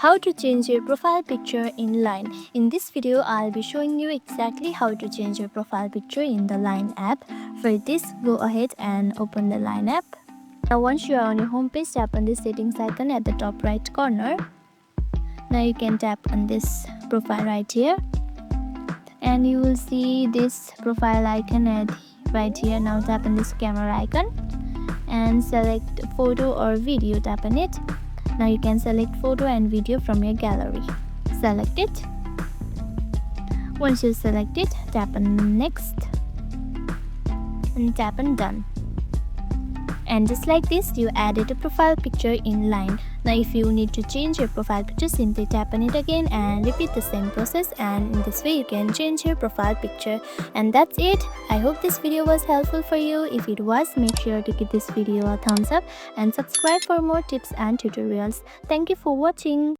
How to change your profile picture in Line. In this video, I'll be showing you exactly how to change your profile picture in the Line app. For this, go ahead and open the Line app. Now once you are on your home page, tap on the settings icon at the top right corner. Now you can tap on this profile right here. And you will see this profile icon right here. Now tap on this camera icon and select photo or video, tap on it. Now you can select photo and video from your gallery. Select it. Once you select it, tap on next and tap on done. And just like this, you added a profile picture in Line. Now if you need to change your profile picture, simply tap on it again and repeat the same process, and in this way you can change your profile picture. And that's it. I hope this video was helpful for you. If it was, make sure to give this video a thumbs up and subscribe for more tips and tutorials. Thank you for watching.